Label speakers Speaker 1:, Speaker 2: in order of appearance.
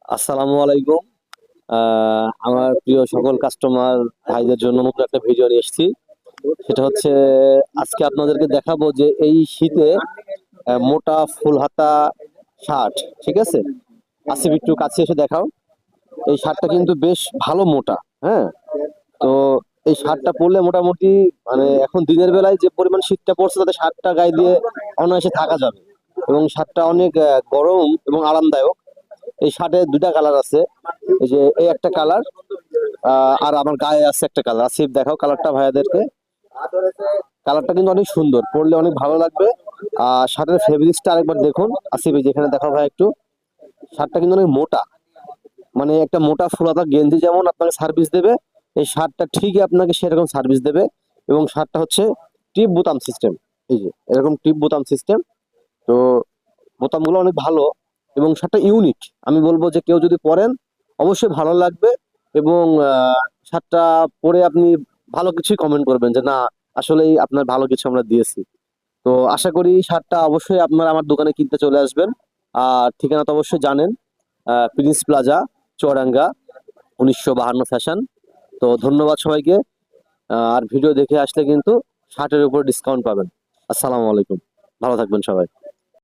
Speaker 1: আসসালামু আলাইকুম। আমার প্রিয় সকল কাস্টমার ভাইদের জন্য নতুন একটা ভিডিও নিয়ে এসেছি। সেটা হচ্ছে আজকে আপনাদেরকে দেখাবো যে এই শীতে মোটা ফুল হাতা শার্ট, ঠিক আছে? আসিফ একটু কাছে এসে দেখাও। এই শার্টটা কিন্তু বেশ ভালো মোটা। হ্যাঁ, তো এই শার্টটা পরলে মোটামুটি মানে এখন দিনের বেলায় যে পরিমাণ শীতটা পড়ছে তাতে শার্টটা গায়ে দিয়ে অনায়াসে থাকা যাবে, এবং শার্টটা অনেক গরম এবং আরামদায়ক। এই শার্টের দুটা কালার আছে, এই যে এই একটা কালার, আর আমার গায়ে আছে একটা কালার। আসিফ দেখাও কালারটা ভাইয়াদেরকে। কালারটা কিন্তু অনেক সুন্দর, পরলে অনেক ভালো লাগবে। আর শার্টের ফেব্রিক্সটা আরেকবার দেখুন আসিফ, এই যেখানে দেখাও ভাই একটু। শার্টটা কিন্তু অনেক মোটা, মানে একটা মোটা ফুলাতা গেঞ্জি যেমন আপনাকে সার্ভিস দেবে, এই শার্টটা ঠিকই আপনাকে সেরকম সার্ভিস দেবে। এবং শার্টটা হচ্ছে টিপ বোতাম সিস্টেম, এই যে এরকম টিপ বোতাম সিস্টেম। তো বোতামগুলো অনেক ভালো এবং শার্টটা ইউনিক। আমি বলবো যে কেউ যদি পরেন অবশ্যই ভালো লাগবে। এবং শার্টটা পরে আপনি ভালো কিছুই কমেন্ট করবেন যে না, আসলেই আপনার ভালো কিছু আমরা দিয়েছি। তো আশা করি শার্টটা অবশ্যই আপনারা আমার দোকানে কিনতে চলে আসবেন। আর ঠিকানা তো অবশ্যই জানেন, প্রিন্স প্লাজা, চুয়াডাঙ্গা, 1952 ফ্যাশন। তো ধন্যবাদ সবাইকে। আর ভিডিও দেখে আসলে কিন্তু শার্টের উপর ডিসকাউন্ট পাবেন। আসসালামু আলাইকুম, ভালো থাকবেন সবাই।